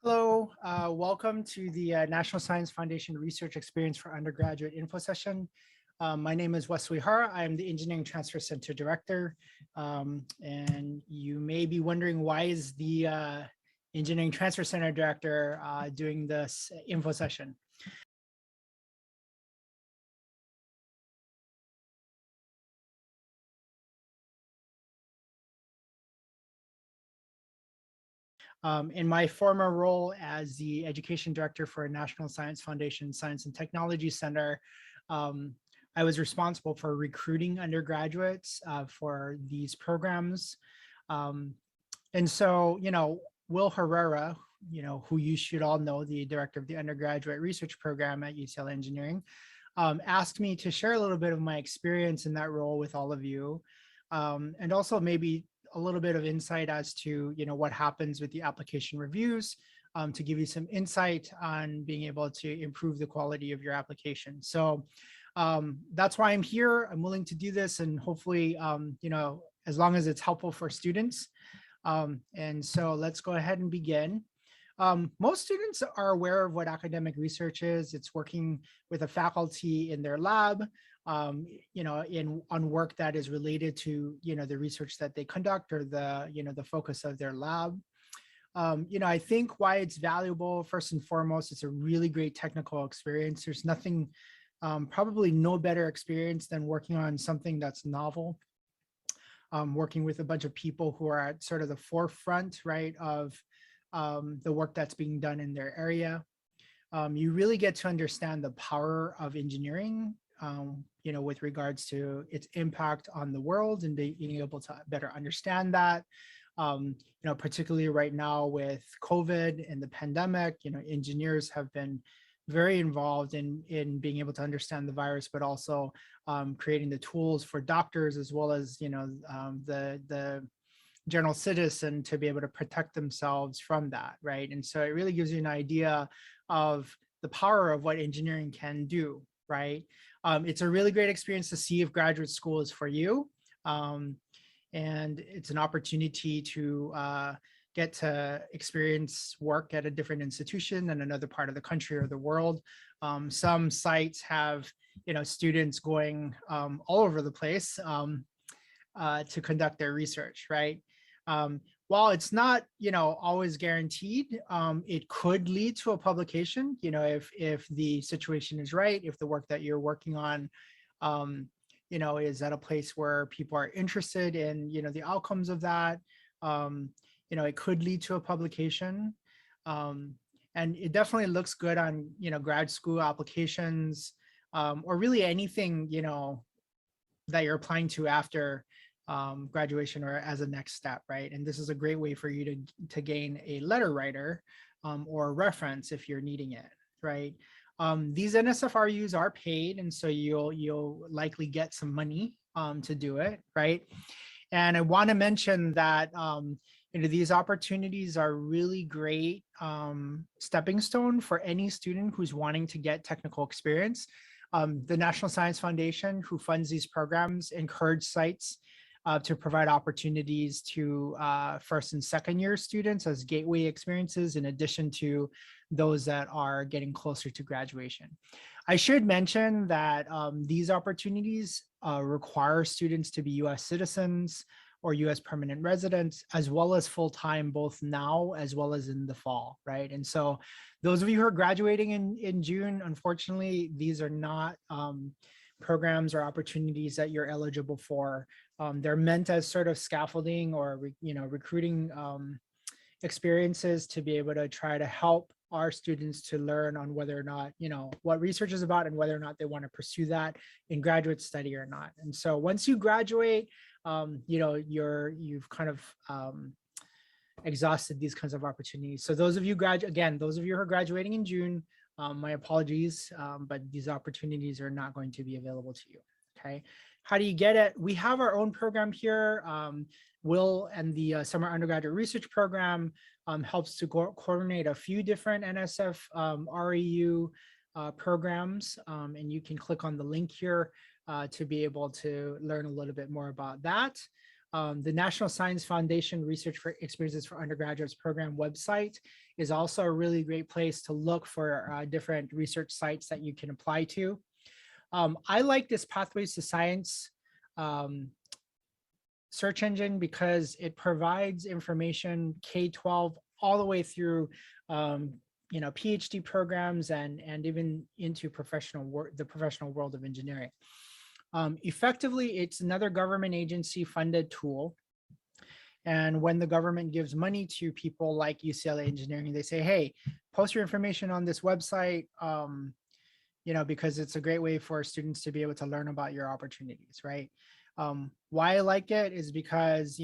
Hello, welcome to the National Science Foundation Research Experience for Undergraduate Infosession. My name is Wesley Hara. I am the Engineering Transfer Center Director. And you may be wondering, why is the Engineering Transfer Center Director doing this info session? In my former role as the Education Director for National Science Foundation Science and Technology Center, I was responsible for recruiting undergraduates for these programs. And so, Will Herrera, who you should all know, the director of the undergraduate research program at UCLA Engineering, asked me to share a little bit of my experience in that role with all of you. And also maybe a little bit of insight as to, what happens with the application reviews, to give you some insight on being able to improve the quality of your application. So that's why I'm here. I'm willing to do this, and hopefully, as long as it's helpful for students. And so let's go ahead and begin. Most students are aware of what academic research is. It's working with a faculty in their lab, on work that is related to, the research that they conduct, or the focus of their lab. I think why it's valuable, first and foremost, it's a really great technical experience. There's nothing, probably no better experience than working on something that's novel. Working with a bunch of people who are at sort of the forefront, right, of the work that's being done in their area. You really get to understand the power of engineering, with regards to its impact on the world, and being able to better understand that. Particularly right now with COVID and the pandemic, engineers have been very involved in being able to understand the virus, but also creating the tools for doctors, as well as the general citizen, to be able to protect themselves from that, right? And so it really gives you an idea of the power of what engineering can do, right? It's a really great experience to see if graduate school is for you. And it's an opportunity to get to experience work at a different institution in another part of the country or the world. Some sites have, students going all over the place to conduct their research, right? While it's not, always guaranteed, it could lead to a publication, if the situation is right, if the work that you're working on, is at a place where people are interested in, the outcomes of that. It could lead to a publication. And it definitely looks good on, grad school applications, or really anything, that you're applying to after graduation, or as a next step, right? And this is a great way for you to gain a letter writer, or reference if you're needing it, right? These NSFRUs are paid, and so you'll likely get some money to do it, right? And I want to mention that these opportunities are really great stepping stone for any student who's wanting to get technical experience. The National Science Foundation, who funds these programs, encourage sites to provide opportunities to first and second year students as gateway experiences, in addition to those that are getting closer to graduation. I should mention that these opportunities require students to be US citizens or US permanent residents, as well as full-time, both now as well as in the fall, right? And so those of you who are graduating in June, unfortunately, these are not programs or opportunities that you're eligible for. They're meant as sort of scaffolding or recruiting experiences to be able to try to help our students to learn on whether or not, what research is about, and whether or not they want to pursue that in graduate study or not. And so once you graduate, you've kind of exhausted these kinds of opportunities. So those of you those of you who are graduating in June, my apologies, but these opportunities are not going to be available to you. Okay. How do you get it? We have our own program here. Will and the Summer Undergraduate Research Program helps to coordinate a few different NSF REU programs. And you can click on the link here to be able to learn a little bit more about that. The National Science Foundation Research for Experiences for Undergraduates program website is also a really great place to look for different research sites that you can apply to. I like this Pathways to Science search engine because it provides information K-12 all the way through PhD programs and even into the professional world of engineering. Effectively, it's another government agency funded tool. And when the government gives money to people like UCLA Engineering, they say, hey, post your information on this website, because it's a great way for students to be able to learn about your opportunities, right? Why I like it is because,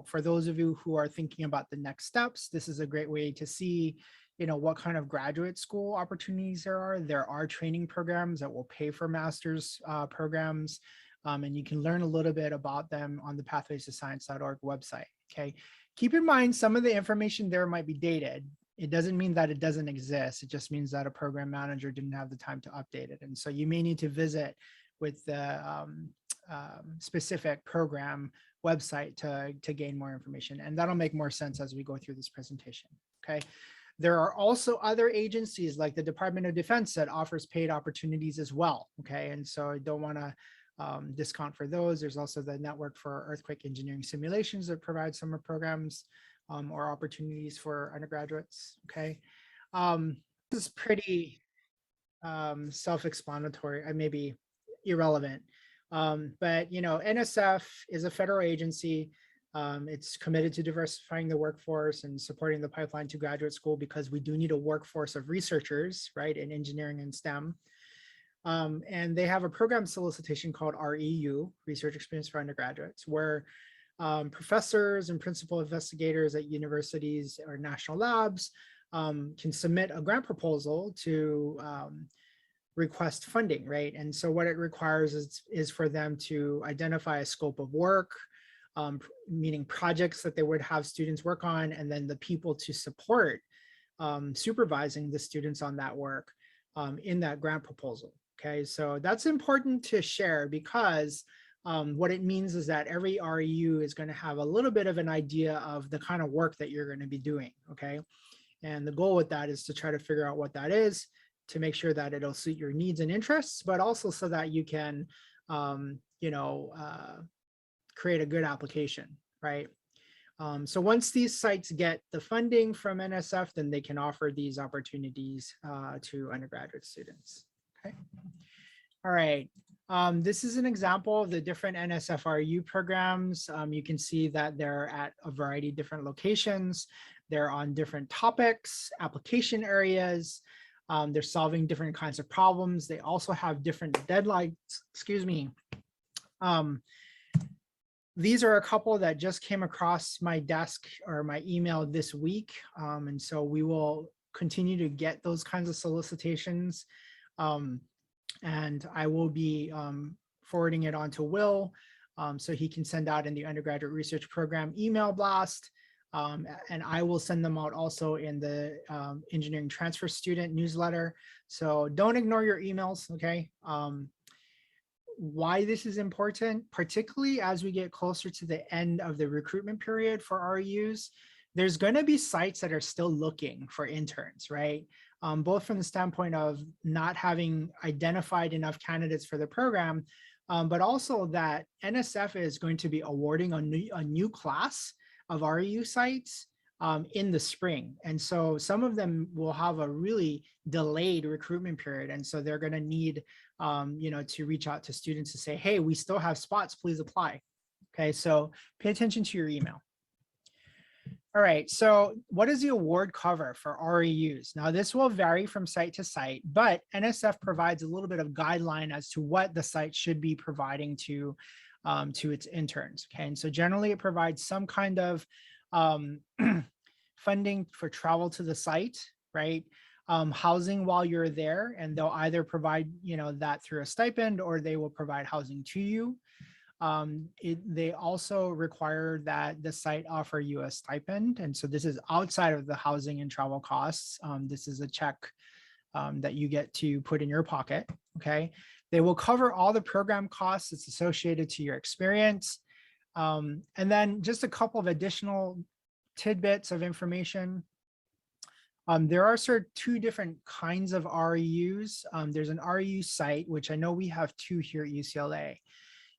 for those of you who are thinking about the next steps, this is a great way to see, what kind of graduate school opportunities there are. There are training programs that will pay for master's programs, and you can learn a little bit about them on the pathways-to-science.org website, okay? Keep in mind, some of the information there might be dated. It doesn't mean that it doesn't exist. It just means that a program manager didn't have the time to update it. And so you may need to visit with the specific program website to gain more information. And that'll make more sense as we go through this presentation, okay? There are also other agencies like the Department of Defense that offers paid opportunities as well, okay? And so I don't wanna discount for those. There's also the Network for Earthquake Engineering Simulations that provides summer programs or opportunities for undergraduates, okay? This is pretty self-explanatory, maybe irrelevant. But NSF is a federal agency. It's committed to diversifying the workforce and supporting the pipeline to graduate school because we do need a workforce of researchers, right, in engineering and STEM. And they have a program solicitation called REU, Research Experience for Undergraduates, where professors and principal investigators at universities or national labs can submit a grant proposal to request funding, right? And so what it requires is for them to identify a scope of work, meaning projects that they would have students work on, and then the people to support supervising the students on that work in that grant proposal, okay? So that's important to share because what it means is that every REU is going to have a little bit of an idea of the kind of work that you're going to be doing, okay? And the goal with that is to try to figure out what that is, to make sure that it'll suit your needs and interests, but also so that you can, create a good application, right? So once these sites get the funding from NSF, then they can offer these opportunities to undergraduate students, okay? All right. This is an example of the different NSF REU programs. You can see that they're at a variety of different locations. They're on different topics, application areas. They're solving different kinds of problems. They also have different deadlines, excuse me. These are a couple that just came across my desk or my email this week. And so we will continue to get those kinds of solicitations. And I will be forwarding it on to Will so he can send out in the undergraduate research program email blast. And I will send them out also in the engineering transfer student newsletter. So don't ignore your emails, okay? Why this is important, particularly as we get closer to the end of the recruitment period for REUs, there's going to be sites that are still looking for interns, right? Both from the standpoint of not having identified enough candidates for the program, but also that NSF is going to be awarding a new class of REU sites in the spring. And so some of them will have a really delayed recruitment period. And so they're going to need, to reach out to students to say, hey, we still have spots, please apply. Okay, so pay attention to your email. All right, so what does the award cover for REUs? Now, this will vary from site to site, but NSF provides a little bit of guideline as to what the site should be providing to its interns. Okay, and so generally it provides some kind of funding for travel to the site, right? Housing while you're there, and they'll either provide that through a stipend or they will provide housing to you. They also require that the site offer you a stipend. And so this is outside of the housing and travel costs. This is a check that you get to put in your pocket, okay? They will cover all the program costs that's associated to your experience. And then just a couple of additional tidbits of information. There are sort of two different kinds of REUs. There's an REU site, which I know we have two here at UCLA.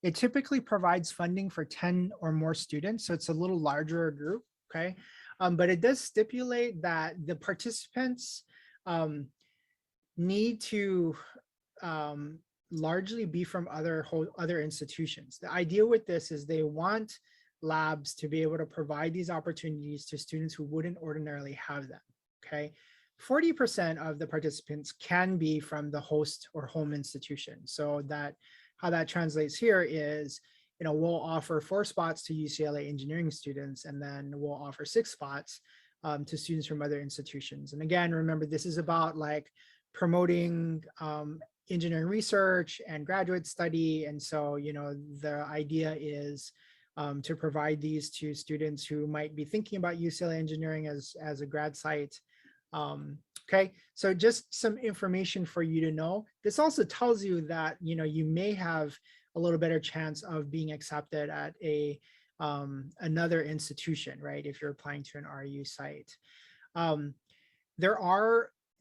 It typically provides funding for 10 or more students, so it's a little larger group, okay? But it does stipulate that the participants need to largely be from other institutions. The idea with this is they want labs to be able to provide these opportunities to students who wouldn't ordinarily have them, okay? 40% of the participants can be from the host or home institution. So that how that translates here is, you know, we'll offer 4 spots to UCLA engineering students, and then we'll offer 6 spots to students from other institutions. And again, remember, this is about like promoting engineering research and graduate study. And so, you know, the idea is to provide these to students who might be thinking about UCLA engineering as a grad site. Okay, so just some information for you to know. This also tells you that, you know, you may have a little better chance of being accepted at a another institution, right? If you're applying to an REU site.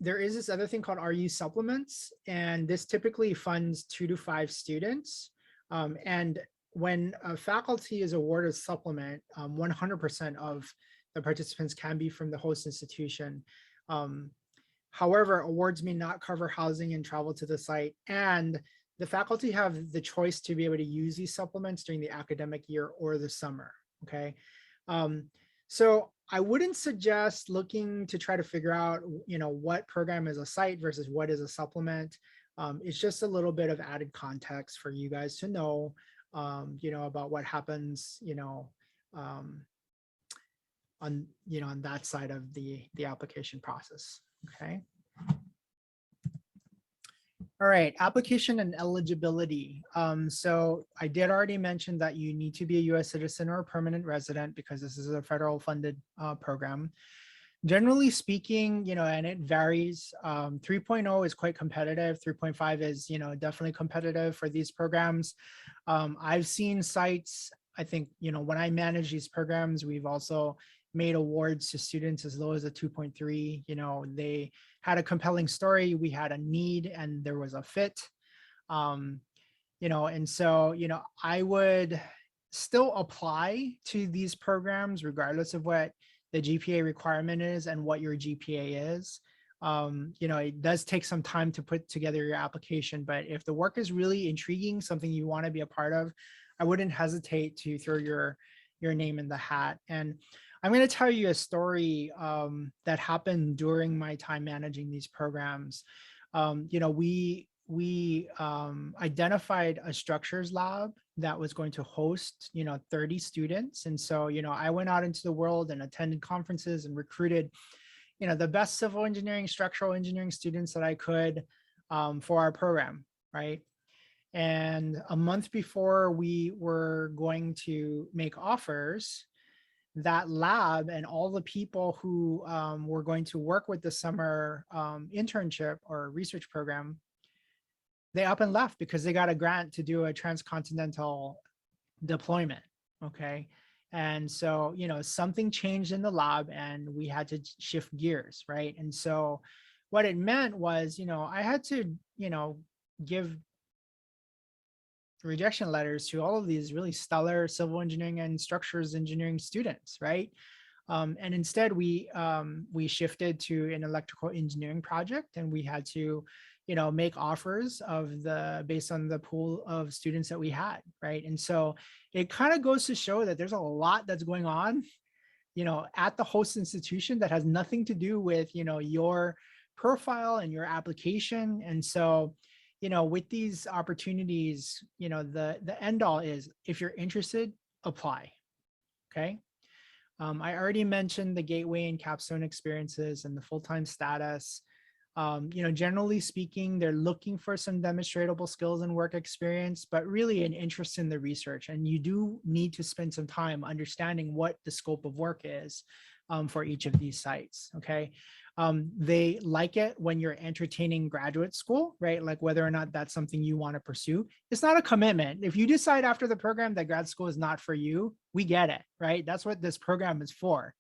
There is this other thing called REU supplements, and this typically funds 2 to 5 students. And when a faculty is awarded a supplement, 100% of the participants can be from the host institution. However, awards may not cover housing and travel to the site, and the faculty have the choice to be able to use these supplements during the academic year or the summer, okay? So I wouldn't suggest looking to try to figure out, you know, what program is a site versus what is a supplement. It's just a little bit of added context for you guys to know, you know, about what happens, you know, on that side of the application process. Okay. All right, application and eligibility. So I did already mention that you need to be a US citizen or a permanent resident because this is a federal funded program. Generally speaking, you know, and it varies. 3.0 is quite competitive. 3.5 is, you know, definitely competitive for these programs. I've seen sites, I think, you know, when I manage these programs, we've also made awards to students as low as a 2.3. You know, they had a compelling story, we had a need, and there was a fit. You know, and so, you know, I would still apply to these programs regardless of what the GPA requirement is and what your GPA is. You know, it does take some time to put together your application, but if the work is really intriguing, something you want to be a part of, I wouldn't hesitate to throw your name in the hat. And I'm going to tell you a story that happened during my time managing these programs. You know, we identified a structures lab that was going to host, you know, 30 students. And so, you know, I went out into the world and attended conferences and recruited, you know, the best civil engineering, structural engineering students that I could for our program, right? And a month before we were going to make offers, that lab and all the people who were going to work with the summer internship or research program, they up and left because they got a grant to do a transcontinental deployment, okay? And so, you know, something changed in the lab and we had to shift gears, right? And so what it meant was, you know, I had to, you know, give rejection letters to all of these really stellar civil engineering and structures engineering students, right? And instead we shifted to an electrical engineering project, and we had to, you know, make offers based on the pool of students that we had, right? And so it kind of goes to show that there's a lot that's going on, you know, at the host institution that has nothing to do with, you know, your profile and your application. And so, you know, with these opportunities, you know, the end all is, if you're interested, apply. Okay. I already mentioned the gateway and capstone experiences and the full-time status. You know, generally speaking, they're looking for some demonstratable skills and work experience, but really an interest in the research. And you do need to spend some time understanding what the scope of work is for each of these sites. Okay. They like it when you're entertaining graduate school, right? Like whether or not that's something you want to pursue. It's not a commitment. If you decide after the program that grad school is not for you, we get it, right? That's what this program is for.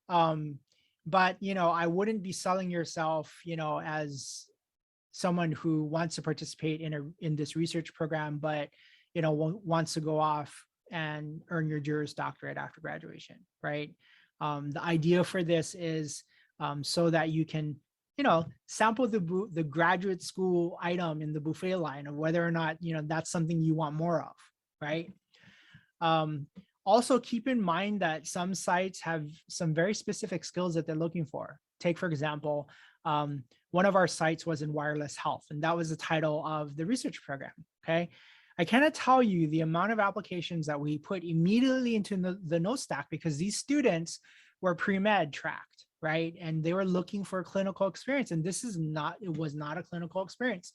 But, I wouldn't be selling yourself, as someone who wants to participate in this research program, but, wants to go off and earn your Juris Doctorate after graduation, right? The idea for this is so that you can, sample the graduate school item in the buffet line of whether or not, that's something you want more of, right? Also keep in mind that some sites have some very specific skills that they're looking for. Take, for example, one of our sites was in wireless health, and that was the title of the research program, okay? I cannot tell you the amount of applications that we put immediately into the note stack because these students were pre-med tracked, right? And they were looking for a clinical experience, and it was not a clinical experience.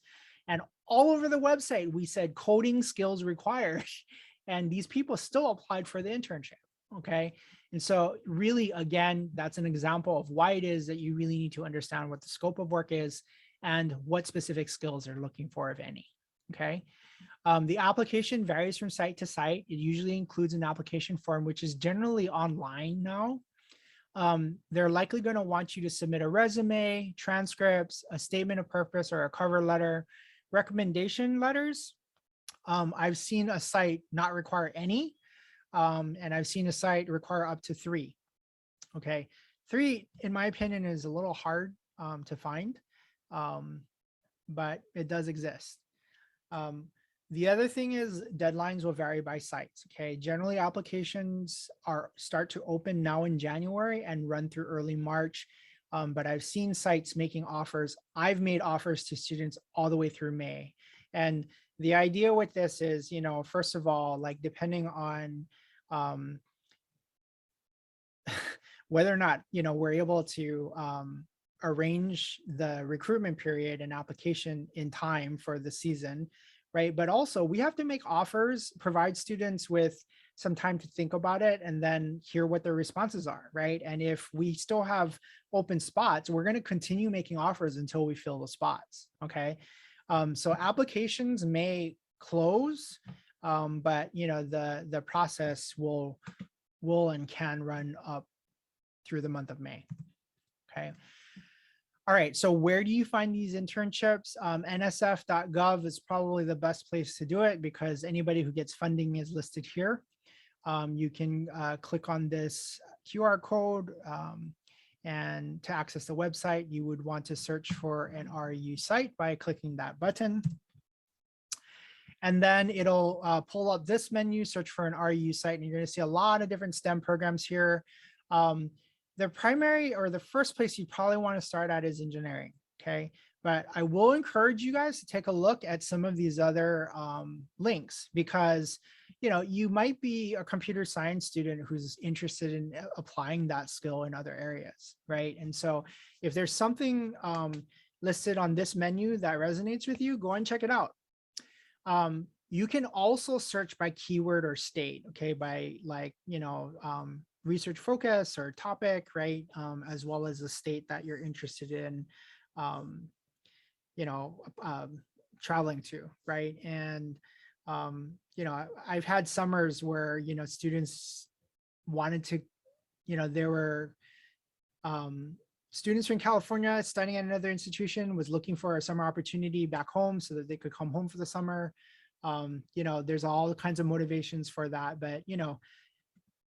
And all over the website, we said coding skills required, and these people still applied for the internship, okay? And so really, again, that's an example of why it is that you really need to understand what the scope of work is and what specific skills they're looking for, if any, okay? The application varies from site to site. It usually includes an application form, which is generally online now. They're likely going to want you to submit a resume, transcripts, a statement of purpose, or a cover letter, recommendation letters. I've seen a site not require any, and I've seen a site require up to 3. Okay, 3, in my opinion, is a little hard to find, but it does exist. The other thing is deadlines will vary by sites. Okay, generally applications start to open now in January and run through early March. But I've seen sites making offers. I've made offers to students all the way through May. And the idea with this is, first of all, like depending on whether or not, we're able to arrange the recruitment period and application in time for the season, right? But also we have to make offers, provide students with some time to think about it, and then hear what their responses are, right? And if we still have open spots, we're going to continue making offers until we fill the spots, okay? So applications may close, but the process will and can run up through the month of May, okay? All right, so where do you find these internships? NSF.gov is probably the best place to do it because anybody who gets funding is listed here. You can click on this QR code, and to access the website, you would want to search for an REU site by clicking that button. And then it'll pull up this menu, search for an REU site, and you're going to see a lot of different STEM programs here. The primary or the first place you probably want to start at is engineering, okay? But I will encourage you guys to take a look at some of these other links because, you might be a computer science student who's interested in applying that skill in other areas, right? And so if there's something listed on this menu that resonates with you, go and check it out. You can also search by keyword or state, okay? By research focus or topic, right? As well as the state that you're interested in, traveling to, right? And, I've had summers where, students wanted to, there were students from California studying at another institution was looking for a summer opportunity back home so that they could come home for the summer. There's all kinds of motivations for that, but,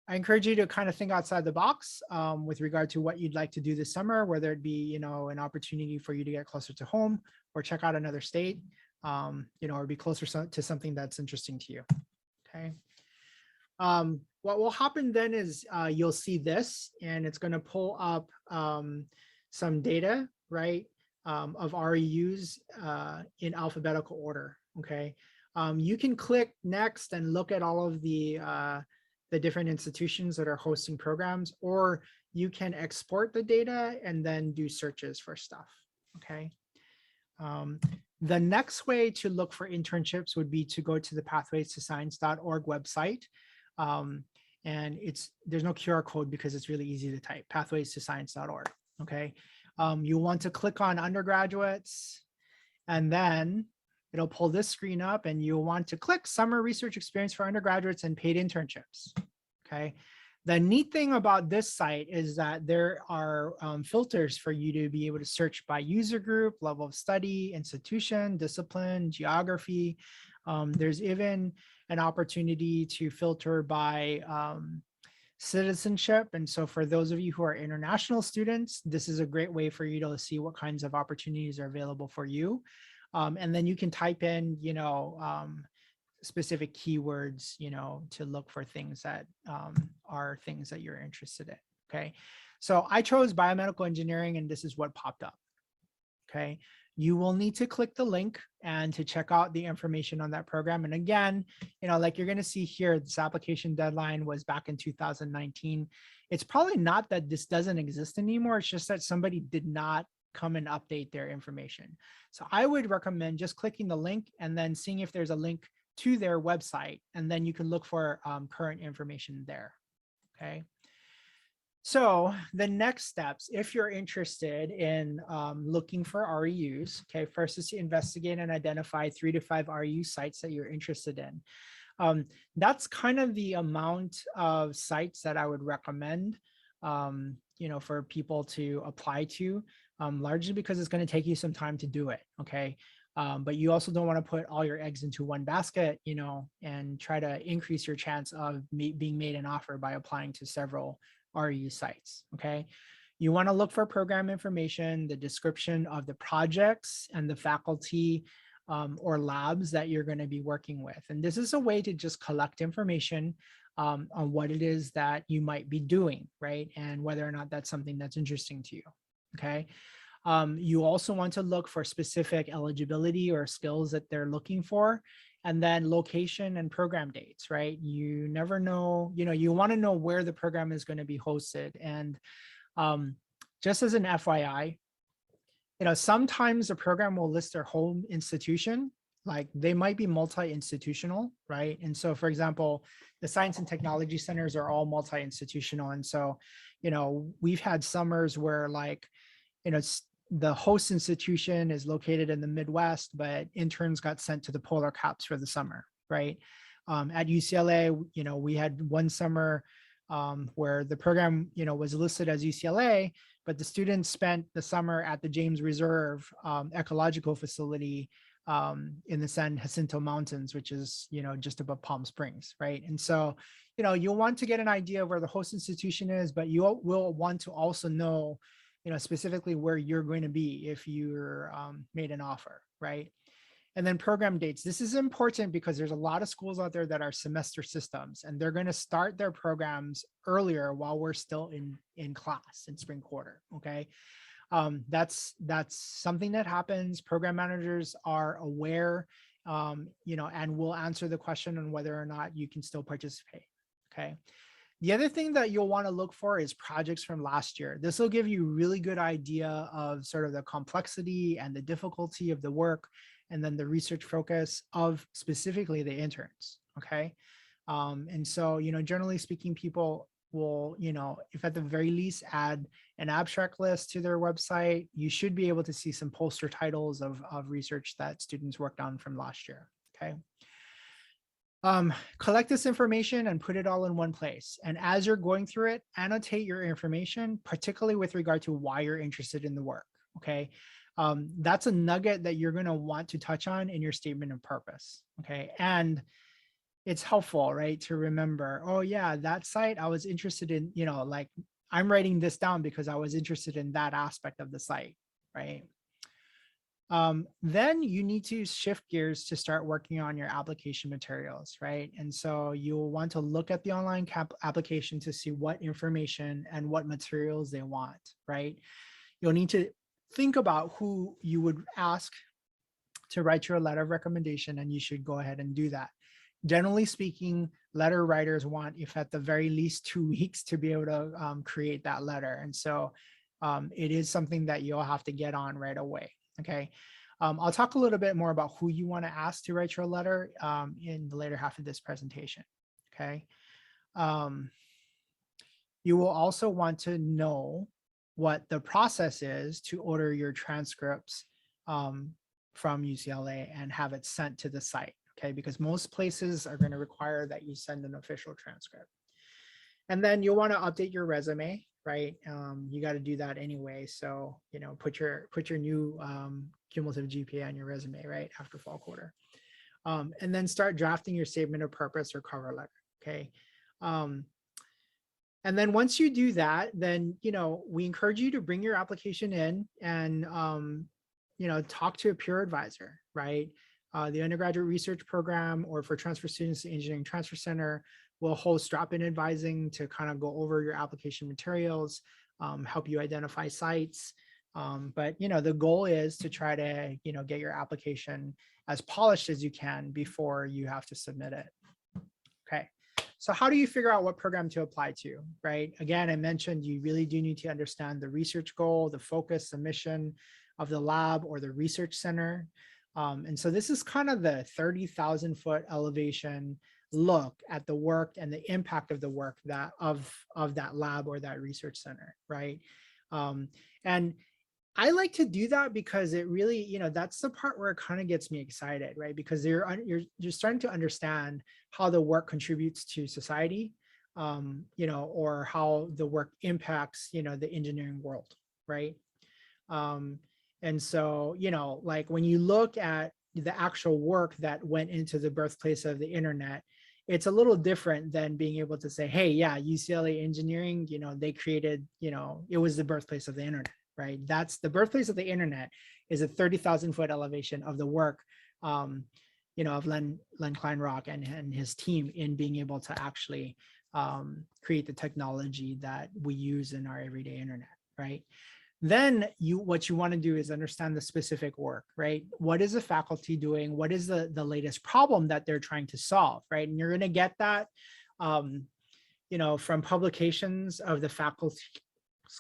I encourage you to kind of think outside the box with regard to what you'd like to do this summer, whether it be, an opportunity for you to get closer to home or check out another state, or be closer to something that's interesting to you. Okay. What will happen then is you'll see this and it's going to pull up some data, right, of REUs in alphabetical order. Okay. You can click next and look at all of the different institutions that are hosting programs, or you can export the data and then do searches for stuff, okay? The next way to look for internships would be to go to the pathways2science.org website. And there's no QR code because it's really easy to type, pathways2science.org, okay? You'll want to click on undergraduates, and then it'll pull this screen up, and you'll want to click summer research experience for undergraduates and paid internships. Okay. The neat thing about this site is that there are filters for you to be able to search by user group, level of study, institution, discipline, geography. There's even an opportunity to filter by citizenship. And so for those of you who are international students, this is a great way for you to see what kinds of opportunities are available for you. And then you can type in, specific keywords, to look for things that are things that you're interested in. Okay. So I chose biomedical engineering, and this is what popped up. Okay. You will need to click the link and to check out the information on that program. And again, like you're going to see here, this application deadline was back in 2019. It's probably not that this doesn't exist anymore. It's just that somebody did not come and update their information. So I would recommend just clicking the link and then seeing if there's a link to their website, and then you can look for current information there. Okay. So the next steps, if you're interested in looking for REUs, okay, first is to investigate and identify 3 to 5 REU sites that you're interested in. That's kind of the amount of sites that I would recommend, for people to apply to, largely because it's going to take you some time to do it. Okay. But you also don't want to put all your eggs into one basket, and try to increase your chance of being made an offer by applying to several REU sites. Okay. You want to look for program information, the description of the projects and the faculty or labs that you're going to be working with. And this is a way to just collect information on what it is that you might be doing, right? And whether or not that's something that's interesting to you. Okay. You also want to look for specific eligibility or skills that they're looking for, and then location and program dates, right? You never know, you want to know where the program is going to be hosted. And just as an FYI, sometimes the program will list their home institution, like they might be multi-institutional, right? And so, for example, the science and technology centers are all multi-institutional. And so, we've had summers where the host institution is located in the Midwest, but interns got sent to the polar caps for the summer, right? At UCLA, we had one summer where the program, was listed as UCLA, but the students spent the summer at the James Reserve ecological facility in the San Jacinto Mountains, which is, just above Palm Springs, right? And so, you'll want to get an idea of where the host institution is, but you will want to also know, specifically where you're going to be if you're made an offer, right? And then program dates. This is important because there's a lot of schools out there that are semester systems, and they're going to start their programs earlier while we're still in class in spring quarter. Okay. That's something that happens. Program managers are aware, and will answer the question on whether or not you can still participate. Okay. The other thing that you'll want to look for is projects from last year. This will give you a really good idea of sort of the complexity and the difficulty of the work, and then the research focus of specifically the interns. Okay. And so, generally speaking, people will, if at the very least add an abstract list to their website, you should be able to see some poster titles of research that students worked on from last year. Okay. Collect this information and put it all in one place. And as you're going through it, annotate your information, particularly with regard to why you're interested in the work. Okay. That's a nugget that you're going to want to touch on in your statement of purpose. Okay. And it's helpful, right, to remember, oh yeah, that site I was interested in, I'm writing this down because I was interested in that aspect of the site, right? Then you need to shift gears to start working on your application materials, right? And so you'll want to look at the online application to see what information and what materials they want, right? You'll need to think about who you would ask to write your letter of recommendation, and you should go ahead and do that. Generally speaking, letter writers want, if at the very least, 2 weeks to be able to create that letter. And so it is something that you'll have to get on right away. Okay. I'll talk a little bit more about who you want to ask to write your letter in the later half of this presentation. Okay. You will also want to know what the process is to order your transcripts from UCLA and have it sent to the site, okay? Because most places are going to require that you send an official transcript. And then you'll want to update your resume, right? You got to do that anyway. So, you know, put your new cumulative GPA on your resume, right, after fall quarter. And then start drafting your statement of purpose or cover letter, okay? And then once you do that, then, you know, we encourage you to bring your application in and, you know, talk to a peer advisor, right? The undergraduate research program, or for transfer students, the Engineering Transfer Center will host drop-in advising to kind of go over your application materials, help you identify sites. But, you know, the goal is to try to, you know, get your application as polished as you can before you have to submit it. Okay. So how do you figure out what program to apply to, right? Again, I mentioned you really do need to understand the research goal, the focus, the mission of the lab or the research center. And so this is kind of the 30,000 foot elevation look at the work and the impact of the work that of that lab or that research center, right? And I like to do that because it really, you know, that's the part where it kind of gets me excited, right? Because you're starting to understand how the work contributes to society, you know, or how the work impacts, you know, the engineering world, right? And so, you know, like when you look at the actual work that went into the birthplace of the internet, it's a little different than being able to say, hey, yeah, UCLA engineering, you know, they created, you know, it was the birthplace of the internet. Right, that's the birthplace of the internet, is a 30,000 foot elevation of the work, you know, of Len Kleinrock and his team in being able to actually create the technology that we use in our everyday internet, right? Then what you want to do is understand the specific work, right? What is the faculty doing? What is the latest problem that they're trying to solve, right? And you're going to get that, you know, from publications of the faculty,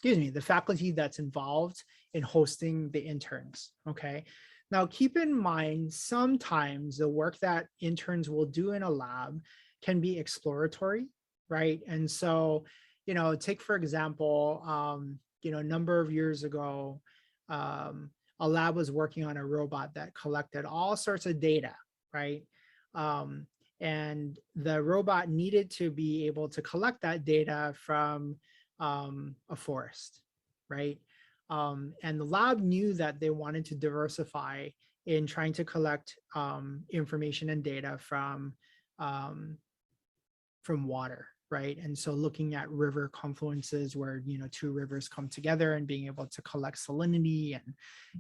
the faculty that's involved in hosting the interns, okay? Now, keep in mind, sometimes the work that interns will do in a lab can be exploratory, right? And so, you know, take for example, you know, a number of years ago, a lab was working on a robot that collected all sorts of data, right? And the robot needed to be able to collect that data from a forest, right? And the lab knew that they wanted to diversify in trying to collect information and data from water, right? And so looking at river confluences where, you know, two rivers come together and being able to collect salinity and,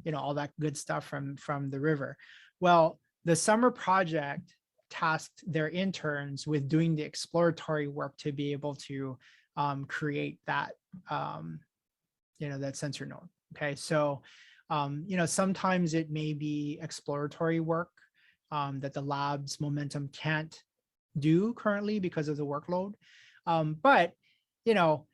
you know, all that good stuff from the river. Well, the summer project tasked their interns with doing the exploratory work to be able to create that, you know, that sensor node. Okay, so, you know, sometimes it may be exploratory work that the lab's momentum can't do currently because of the workload. But, you know,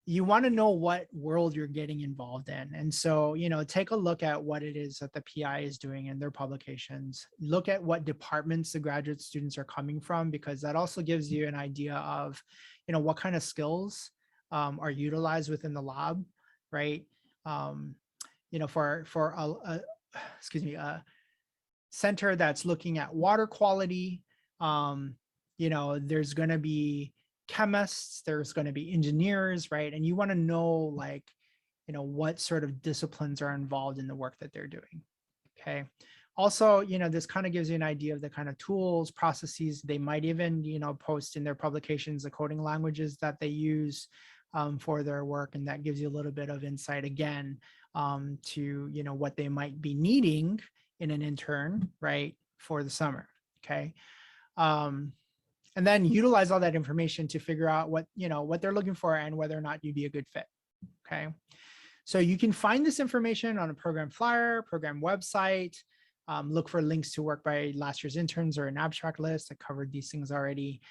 you want to know what world you're getting involved in. And so, you know, take a look at what it is that the PI is doing in their publications. Look at what departments the graduate students are coming from, because that also gives you an idea of, you know, what kind of skills are utilized within the lab, right? You know, for a center that's looking at water quality, you know, there's going to be chemists, there's going to be engineers, right? And you want to know, like, you know, what sort of disciplines are involved in the work that they're doing. Okay. Also, you know, this kind of gives you an idea of the kind of tools, processes. They might even, you know, post in their publications the coding languages that they use for their work. And that gives you a little bit of insight again to, you know, what they might be needing in an intern, right, for the summer. Okay. And then utilize all that information to figure out what, you know, what they're looking for and whether or not you'd be a good fit. Okay. So you can find this information on a program flyer, program website. Look for links to work by last year's interns or an abstract list. I covered these things already.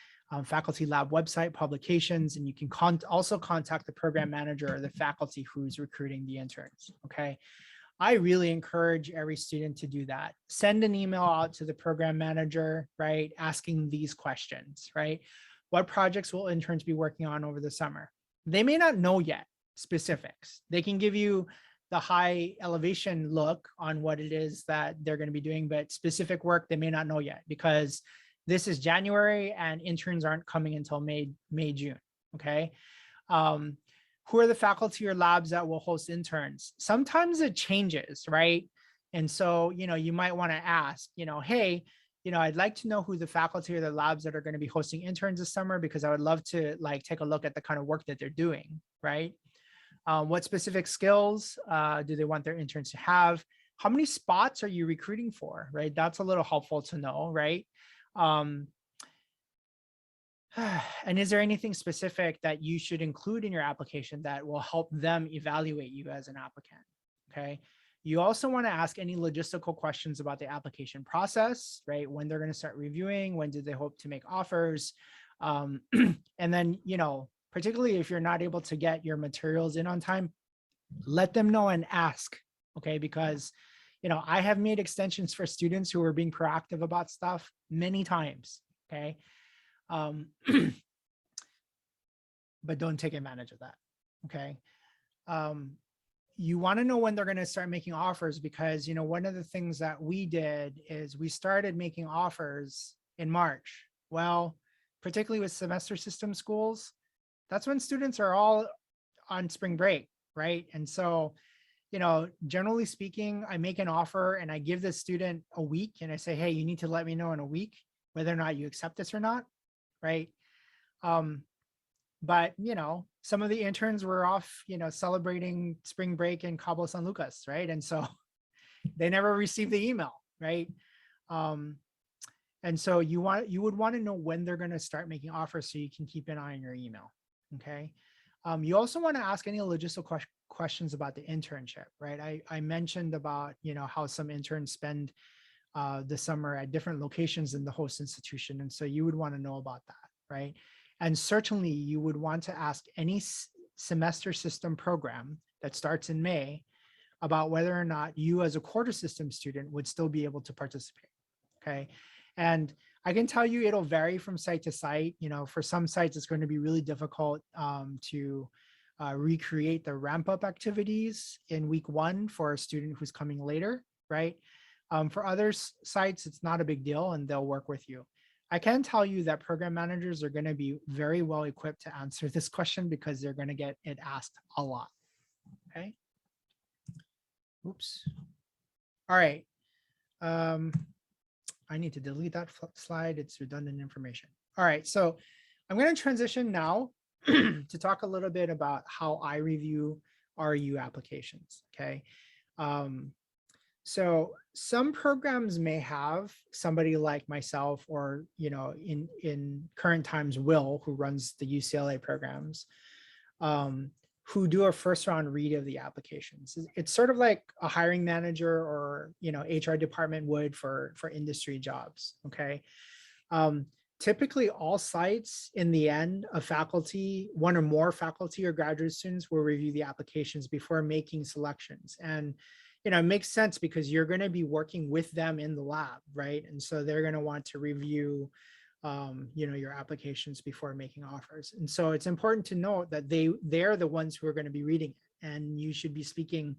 Faculty lab website, publications, and you can also contact the program manager or the faculty who's recruiting the interns. Okay. I really encourage every student to do that. Send an email out to the program manager, right? Asking these questions, right? What projects will interns be working on over the summer? They may not know yet. specifics. They can give you the high elevation look on what it is that they're going to be doing, but specific work they may not know yet, because this is January and interns aren't coming until May, June. Okay. Who are the faculty or labs that will host interns? Sometimes it changes, right? And so, you might want to ask, hey, I'd like to know who the faculty or the labs that are going to be hosting interns this summer, because I would love to take a look at the kind of work that they're doing, right? What specific skills do they want their interns to have? How many spots are you recruiting for, right? That's a little helpful to know, right? And is there anything specific that you should include in your application that will help them evaluate you as an applicant? Okay. You also want to ask any logistical questions about the application process, right? When they're going to start reviewing, when do they hope to make offers? And then, particularly if you're not able to get your materials in on time, let them know and ask, okay? Because, I have made extensions for students who are being proactive about stuff many times, okay? But don't take advantage of that, okay? You want to know when they're going to start making offers, because, one of the things that we did is we started making offers in March. Well, particularly with semester system schools, that's when students are all on spring break, right? And so, generally speaking, I make an offer and I give the student a week and I say, hey, you need to let me know in a week whether or not you accept this or not, right? But, some of the interns were off, celebrating spring break in Cabo San Lucas, right? And so they never received the email, right? And so you would want to know when they're going to start making offers so you can keep an eye on your email, okay? You also want to ask any logistical questions about the internship, right? I mentioned about, how some interns spend the summer at different locations in the host institution. And so you would want to know about that, right? And certainly you would want to ask any semester system program that starts in May about whether or not you as a quarter system student would still be able to participate, okay? And I can tell you it'll vary from site to site. For some sites, it's going to be really difficult to recreate the ramp up activities in week 1 for a student who's coming later, right? For other sites, it's not a big deal and they'll work with you. I can tell you that program managers are going to be very well equipped to answer this question because they're going to get it asked a lot, okay? Oops. All right. I need to delete that slide. It's redundant information. All right, so I'm going to transition now to talk a little bit about how I review REU applications, okay? So some programs may have somebody like myself or, in current times, Will, who runs the UCLA programs, who do a first round read of the applications. It's sort of like a hiring manager or, HR department would for industry jobs, okay? Typically all sites in the end of faculty, one or more faculty or graduate students will review the applications before making selections. And it makes sense because you're going to be working with them in the lab, right? And so they're going to want to review, your applications before making offers. And so it's important to note that they're the ones who are going to be reading it, and you should be speaking,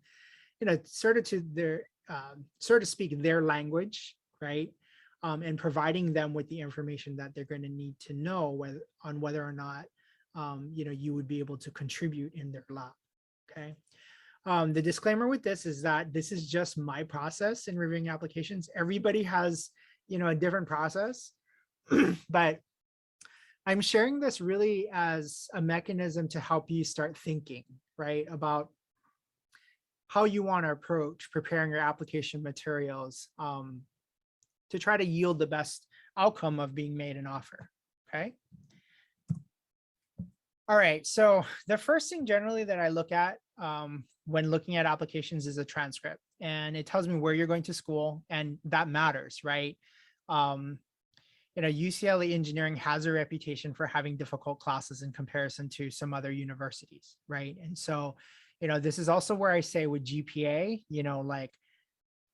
sort of to their, so to speak, their language, right? And providing them with the information that they're going to need to know whether or not, you would be able to contribute in their lab, okay? The disclaimer with this is that this is just my process in reviewing applications. Everybody has, a different process, but I'm sharing this really as a mechanism to help you start thinking, right, about how you want to approach preparing your application materials to try to yield the best outcome of being made an offer, okay? All right, so the first thing generally that I look at when looking at applications is a transcript, and it tells me where you're going to school, and that matters, right? UCLA engineering has a reputation for having difficult classes in comparison to some other universities, right? And so, this is also where I say with GPA, 2.5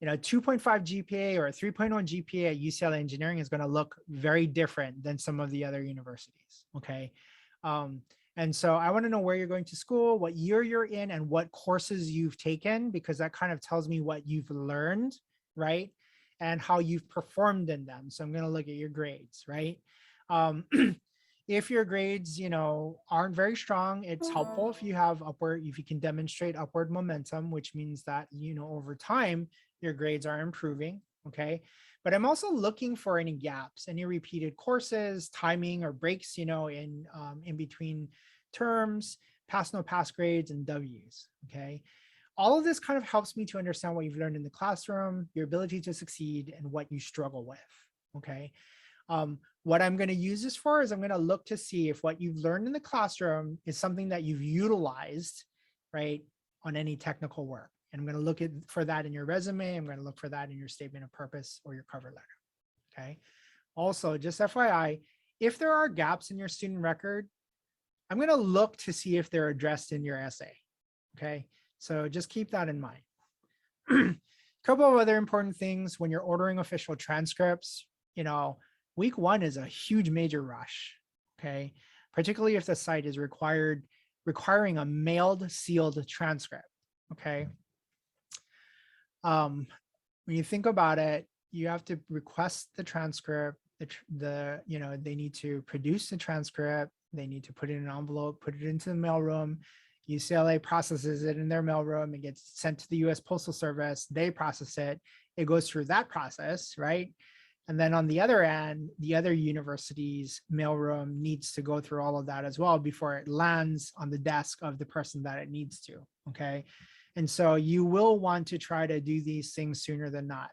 GPA or a 3.1 GPA at UCLA engineering is going to look very different than some of the other universities, okay? And so I want to know where you're going to school, what year you're in, and what courses you've taken, because that kind of tells me what you've learned, right? And how you've performed in them. So I'm going to look at your grades, right? Um, if your grades, aren't very strong, it's helpful if you have if you can demonstrate upward momentum, which means that, over time, your grades are improving, okay? But I'm also looking for any gaps, any repeated courses, timing or breaks, in between terms, pass no pass grades, and W's, okay? All of this kind of helps me to understand what you've learned in the classroom, your ability to succeed, and what you struggle with, okay? What I'm going to use this for is I'm going to look to see if what you've learned in the classroom is something that you've utilized, right, on any technical work. And I'm going to look for that in your resume. I'm going to look for that in your statement of purpose or your cover letter. Okay. Also, just FYI, if there are gaps in your student record, I'm going to look to see if they're addressed in your essay. Okay. So just keep that in mind. A couple of other important things when you're ordering official transcripts, week 1 is a huge major rush. Okay. Particularly if the site is requiring a mailed sealed transcript. Okay. When you think about it, you have to request the transcript, they need to produce the transcript, they need to put it in an envelope, put it into the mailroom. UCLA processes it in their mailroom, it gets sent to the US Postal Service, they process it, it goes through that process, right? And then on the other end, the other university's mailroom needs to go through all of that as well before it lands on the desk of the person that it needs to, okay? And so you will want to try to do these things sooner than not.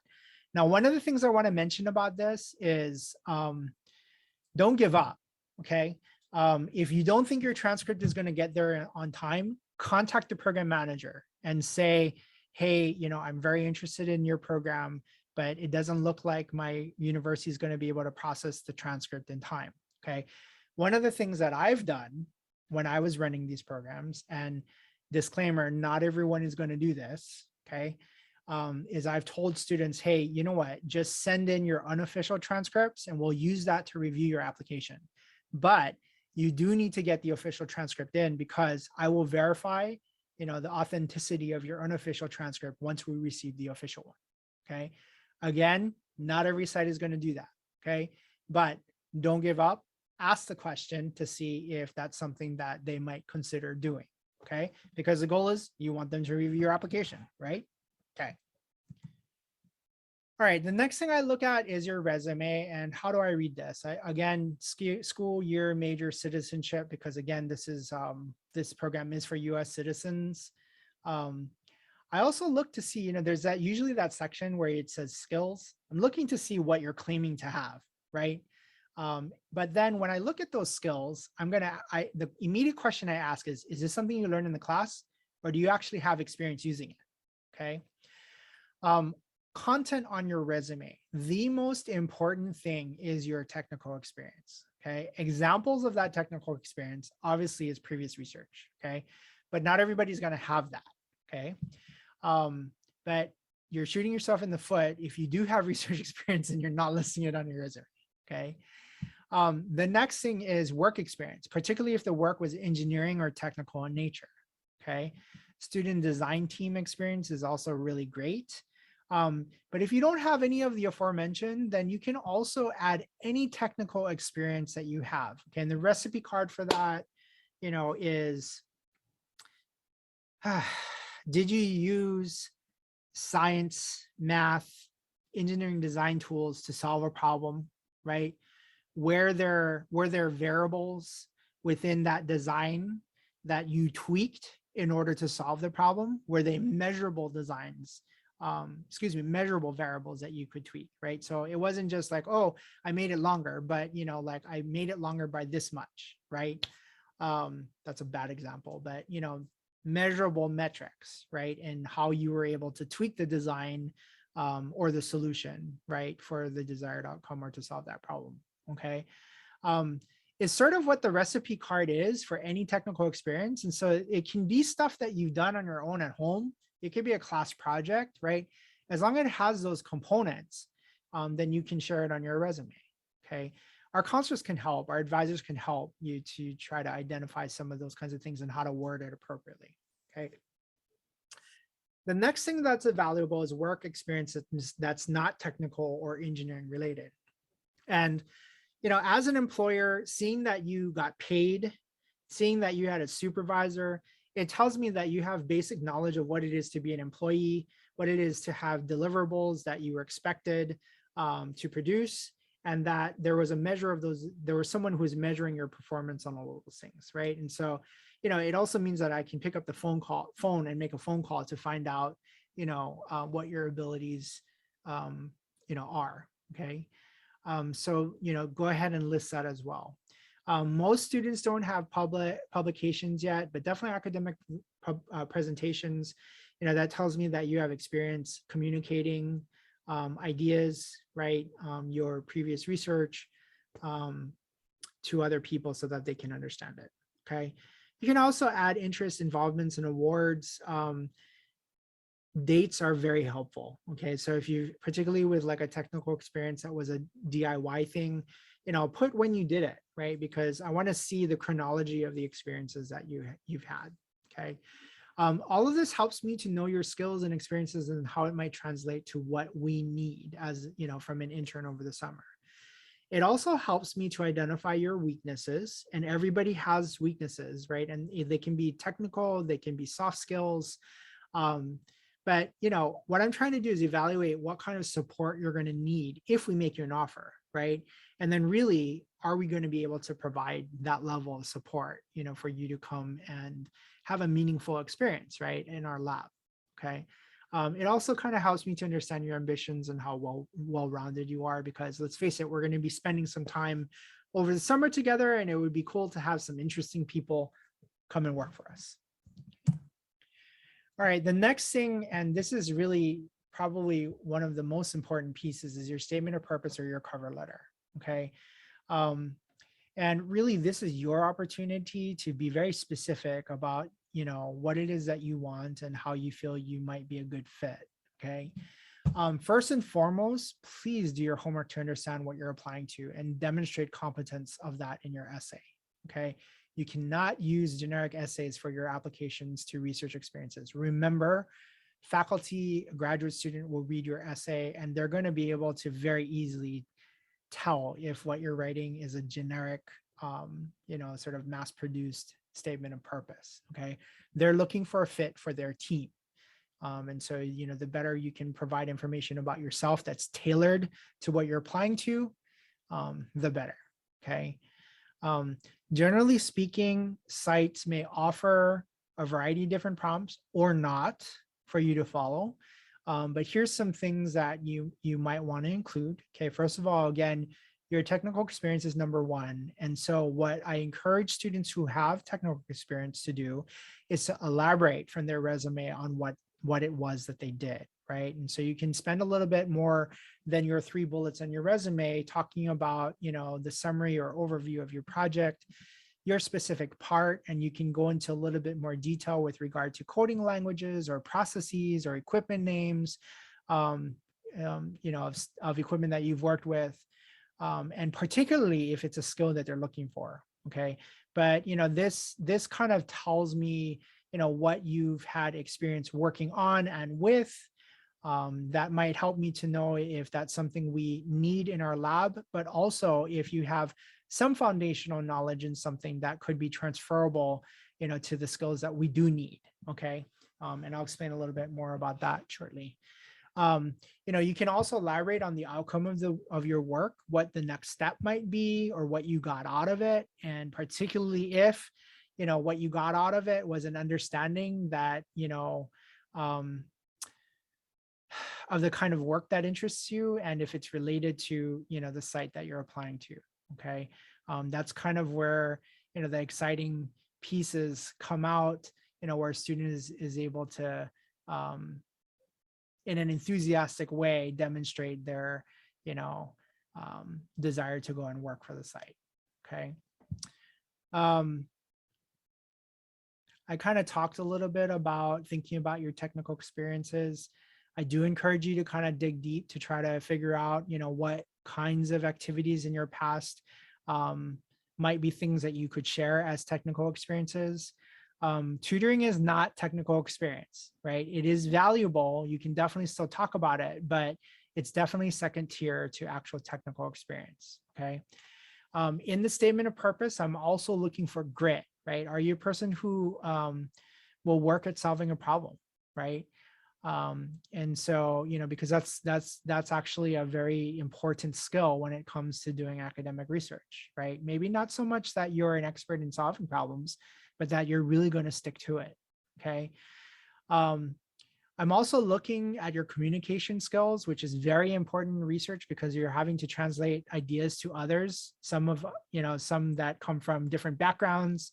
Now, one of the things I want to mention about this is don't give up, okay? If you don't think your transcript is going to get there on time, contact the program manager and say, hey, I'm very interested in your program, but it doesn't look like my university is going to be able to process the transcript in time, okay? One of the things that I've done when I was running these programs, and disclaimer, not everyone is going to do this, okay, is I've told students, hey, you know what, just send in your unofficial transcripts and we'll use that to review your application. But you do need to get the official transcript in because I will verify, the authenticity of your unofficial transcript once we receive the official one, okay? Again, not every site is going to do that, okay? But don't give up. Ask the question to see if that's something that they might consider doing, okay? Because the goal is you want them to review your application, right? Okay. All right, the next thing I look at is your resume, and how do I read this? Again, school year, major, citizenship, because again, this program is for US citizens. I also look to see, there's usually that section where it says skills. I'm looking to see what you're claiming to have, right? But then when I look at those skills, the immediate question I ask is this something you learned in the class, or do you actually have experience using it? Okay. Content on your resume. The most important thing is your technical experience. Okay. Examples of that technical experience obviously is previous research. Okay. But not everybody's going to have that. Okay. But you're shooting yourself in the foot if you do have research experience and you're not listing it on your resume. Okay. The next thing is work experience, particularly if the work was engineering or technical in nature. Okay. Student design team experience is also really great. But if you don't have any of the aforementioned, then you can also add any technical experience that you have. Okay. And the recipe card for that, is, did you use science, math, engineering design tools to solve a problem, right? Were there variables within that design that you tweaked in order to solve the problem? Were they measurable designs? Measurable variables that you could tweak, right? So it wasn't just like, oh, I made it longer, but like I made it longer by this much, right? That's a bad example, but measurable metrics, right? And how you were able to tweak the design or the solution, right, for the desired outcome or to solve that problem. Okay. It's sort of what the recipe card is for any technical experience. And so it can be stuff that you've done on your own at home. It could be a class project, right? As long as it has those components, then you can share it on your resume. Okay. our counselors can help, our advisors can help you to try to identify some of those kinds of things and how to word it appropriately. Okay. The next thing that's valuable is work experience that's not technical or engineering related. And, as an employer, seeing that you got paid, seeing that you had a supervisor, it tells me that you have basic knowledge of what it is to be an employee, what it is to have deliverables that you were expected to produce, and that there was a measure of those, there was someone who was measuring your performance on all of those things, right? And so, it also means that I can pick up the phone and make a phone call to find out, what your abilities, are, okay? So, go ahead and list that as well. Most students don't have publications yet, but definitely academic presentations. That tells me that you have experience communicating ideas, right? Your previous research to other people so that they can understand it, okay? You can also add interest, involvements, and awards. Dates are very helpful. Okay, so if you, particularly with like a technical experience that was a DIY thing, put when you did it, right? Because I want to see the chronology of the experiences that you've had. Okay, all of this helps me to know your skills and experiences and how it might translate to what we need as from an intern over the summer. It also helps me to identify your weaknesses, and everybody has weaknesses, right? And they can be technical, they can be soft skills. But what I'm trying to do is evaluate what kind of support you're going to need if we make you an offer, right? And then really, are we going to be able to provide that level of support, for you to come and have a meaningful experience, right, in our lab, okay? It also kind of helps me to understand your ambitions and how well-rounded you are, because let's face it, we're going to be spending some time over the summer together, and it would be cool to have some interesting people come and work for us. All right, the next thing, and this is really probably one of the most important pieces, is your statement of purpose or your cover letter, okay? And really, this is your opportunity to be very specific about, what it is that you want and how you feel you might be a good fit, okay? First and foremost, please do your homework to understand what you're applying to and demonstrate competence of that in your essay, okay? You cannot use generic essays for your applications to research experiences. Remember, faculty, a graduate student will read your essay, and they're going to be able to very easily tell if what you're writing is a generic, sort of mass-produced statement of purpose, okay? They're looking for a fit for their team. And so, the better you can provide information about yourself that's tailored to what you're applying to, the better, okay? Generally speaking, sites may offer a variety of different prompts or not for you to follow. But here's some things that you might want to include. Okay, first of all, again, your technical experience is number one. And so what I encourage students who have technical experience to do is to elaborate from their resume on what it was that they did, right? And so you can spend a little bit more than your 3 bullets on your resume talking about, the summary or overview of your project, your specific part, and you can go into a little bit more detail with regard to coding languages or processes or equipment names, of equipment that you've worked with, and particularly if it's a skill that they're looking for, okay? But, this kind of tells me, what you've had experience working on and with. That might help me to know if that's something we need in our lab, but also if you have some foundational knowledge in something that could be transferable, to the skills that we do need, okay? And I'll explain a little bit more about that shortly. You can also elaborate on the outcome of your work, what the next step might be, or what you got out of it, and particularly if, what you got out of it was an understanding that, of the kind of work that interests you, and if it's related to, the site that you're applying to, okay? That's kind of where, the exciting pieces come out, where a student is able to, in an enthusiastic way, demonstrate their, desire to go and work for the site, okay? I kind of talked a little bit about thinking about your technical experiences. I do encourage you to kind of dig deep to try to figure out, what kinds of activities in your past might be things that you could share as technical experiences. Tutoring is not technical experience, right? It is valuable. You can definitely still talk about it, but it's definitely second tier to actual technical experience, okay? In the statement of purpose, I'm also looking for grit, right? Are you a person who will work at solving a problem, right? And so, because that's actually a very important skill when it comes to doing academic research, right? Maybe not so much that you're an expert in solving problems, but that you're really going to stick to it, okay? I'm also looking at your communication skills, which is very important in research because you're having to translate ideas to others. Some that come from different backgrounds,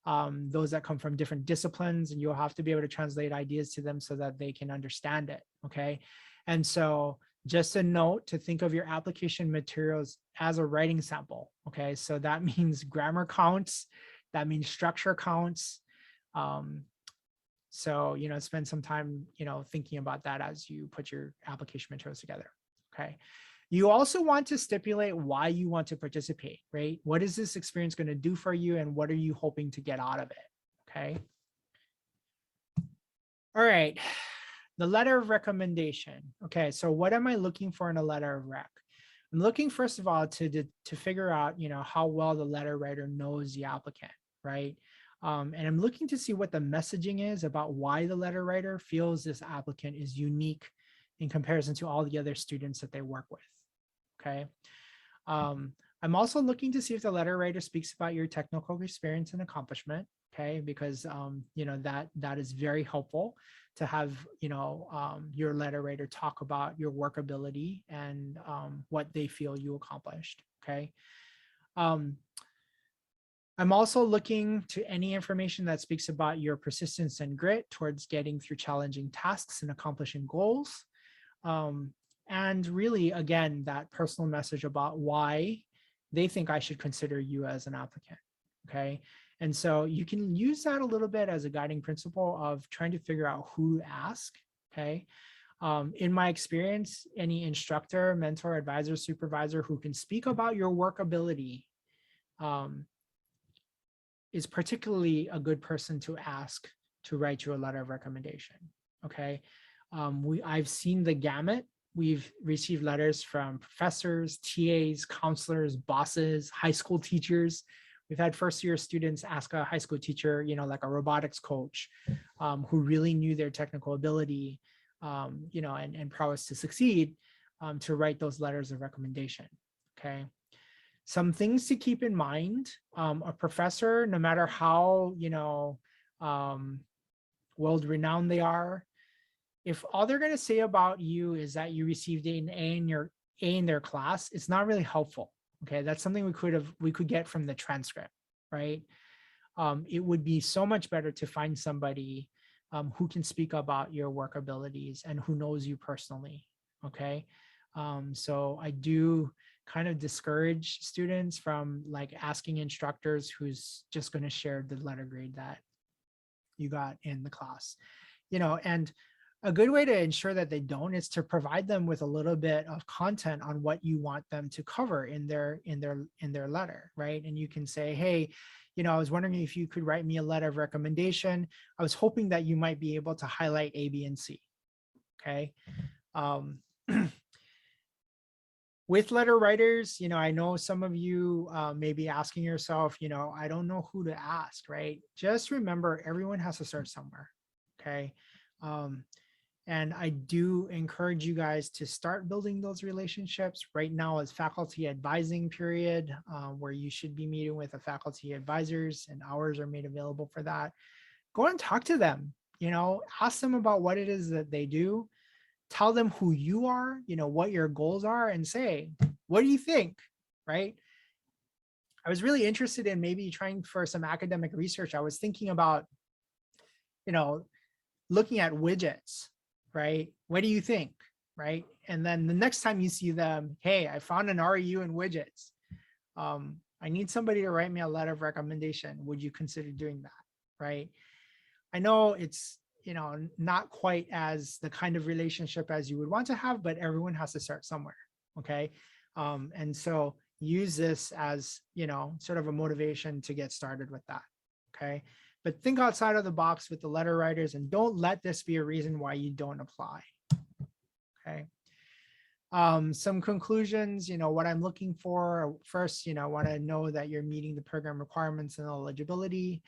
those that come from different disciplines, and you'll have to be able to translate ideas to them so that they can understand it, okay? And so just a note to think of your application materials as a writing sample, okay? So that means grammar counts, that means structure counts. So, spend some time, thinking about that as you put your application materials together, okay? You also want to stipulate why you want to participate, right? What is this experience going to do for you and what are you hoping to get out of it, okay? All right, the letter of recommendation. Okay, so what am I looking for in a letter of rec? I'm looking, first of all, to figure out, how well the letter writer knows the applicant, right? And I'm looking to see what the messaging is about why the letter writer feels this applicant is unique in comparison to all the other students that they work with, okay? I'm also looking to see if the letter writer speaks about your technical experience and accomplishment, okay? Because, that is very helpful to have, your letter writer talk about your workability and what they feel you accomplished, okay? I'm also looking to any information that speaks about your persistence and grit towards getting through challenging tasks and accomplishing goals. And really, again, that personal message about why they think I should consider you as an applicant, okay? And so you can use that a little bit as a guiding principle of trying to figure out who to ask, okay? In my experience, any instructor, mentor, advisor, supervisor who can speak about your workability is particularly a good person to ask to write you a letter of recommendation, okay? I've seen the gamut. We've received letters from professors, TAs, counselors, bosses, high school teachers. We've had first-year students ask a high school teacher, like a robotics coach, who really knew their technical ability, and prowess to succeed, to write those letters of recommendation, okay? Some things to keep in mind, a professor, no matter how, world-renowned they are, if all they're going to say about you is that you received an A in their class, it's not really helpful. Okay, that's something we could get from the transcript, right? It would be so much better to find somebody who can speak about your work abilities and who knows you personally. Okay, so I do kind of discourage students from asking instructors who's just going to share the letter grade that you got in the class, and a good way to ensure that they don't is to provide them with a little bit of content on what you want them to cover in their letter, right? And you can say, hey, I was wondering if you could write me a letter of recommendation. I was hoping that you might be able to highlight A, B, and C, okay? With letter writers, I know some of you may be asking yourself, I don't know who to ask, right? Just remember, everyone has to start somewhere, okay? And I do encourage you guys to start building those relationships. Right now is faculty advising period, where you should be meeting with the faculty advisors, and hours are made available for that. Go and talk to them, ask them about what it is that they do. Tell them who you are, what your goals are, and say, what do you think, right? I was really interested in maybe trying for some academic research. I was thinking about, looking at widgets, right? What do you think, right? And then the next time you see them, hey, I found an REU in widgets. I need somebody to write me a letter of recommendation. Would you consider doing that, right? I know it's, not quite as the kind of relationship as you would want to have, but everyone has to start somewhere, okay? And so use this as, sort of a motivation to get started with that. Okay. But think outside of the box with the letter writers, and don't let this be a reason why you don't apply. Okay. Some conclusions, what I'm looking for first, I want to know that you're meeting the program requirements and eligibility.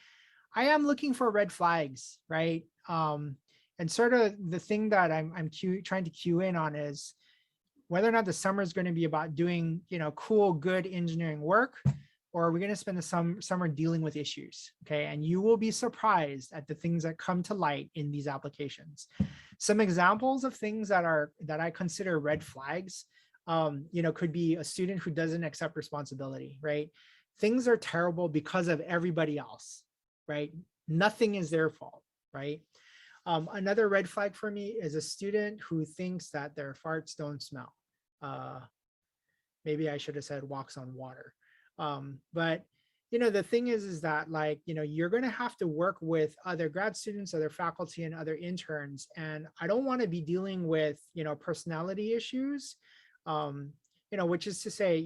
I am looking for red flags, right? And sort of the thing that I'm trying to cue in on is whether or not the summer is going to be about doing, cool, good engineering work, or are we going to spend the summer dealing with issues? Okay. And you will be surprised at the things that come to light in these applications. Some examples of things that I consider red flags, could be a student who doesn't accept responsibility, right? Things are terrible because of everybody else, right? Nothing is their fault, right? Another red flag for me is a student who thinks that their farts don't smell. Maybe I should have said walks on water. But the thing is that, like, you're going to have to work with other grad students, other faculty, and other interns. And I don't want to be dealing with, personality issues, which is to say,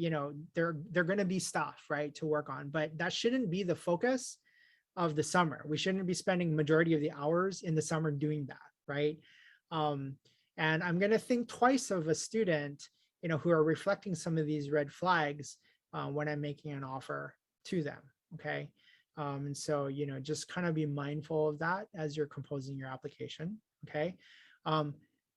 they're going to be stuff, right, to work on, but that shouldn't be the focus of the summer. We shouldn't be spending majority of the hours in the summer doing that, right? And I'm going to think twice of a student, who are reflecting some of these red flags when I'm making an offer to them, okay? And so, just kind of be mindful of that as you're composing your application, okay?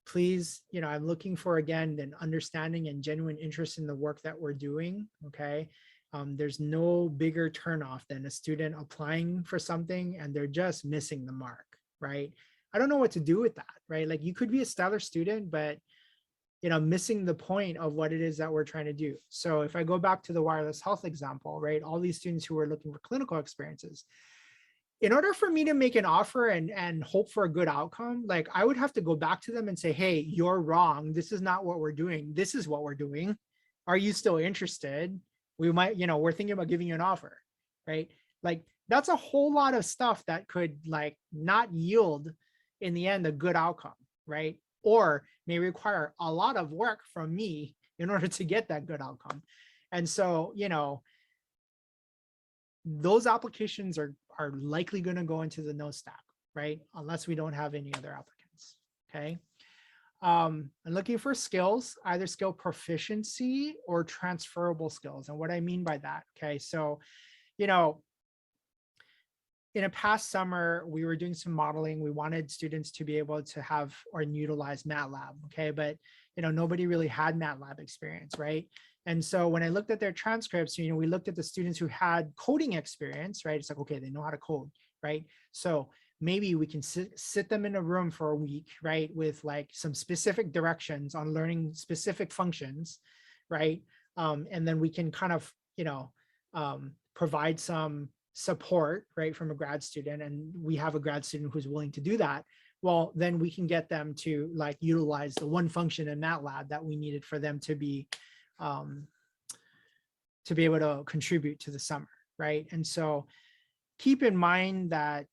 Please, I'm looking for, again, an understanding and genuine interest in the work that we're doing, okay? There's no bigger turnoff than a student applying for something and they're just missing the mark, right? I don't know what to do with that, right? Like, you could be a stellar student, but missing the point of what it is that we're trying to do. So if I go back to the wireless health example, right, all these students who are looking for clinical experiences, in order for me to make an offer and hope for a good outcome, like, I would have to go back to them and say, hey, you're wrong. This is not what we're doing. This is what we're doing. Are you still interested? We might, we're thinking about giving you an offer, right? Like, that's a whole lot of stuff that could, like, not yield in the end a good outcome, right? Or may require a lot of work from me in order to get that good outcome. And so, those applications are likely going to go into the no stack, right? Unless we don't have any other applicants, okay? I'm looking for skills, either skill proficiency or transferable skills. And what I mean by that, okay? So, in a past summer, we were doing some modeling. We wanted students to be able to have or utilize MATLAB, okay? But, nobody really had MATLAB experience, right? And so when I looked at their transcripts, we looked at the students who had coding experience, right? It's like, okay, they know how to code, right? So maybe we can sit them in a room for a week, right? With, like, some specific directions on learning specific functions, right? And then we can kind of, provide some support, right, from a grad student, and we have a grad student who's willing to do that. Well, then we can get them to, like, utilize the one function in MATLAB that we needed for them to be able to contribute to the summer, right? And so keep in mind that,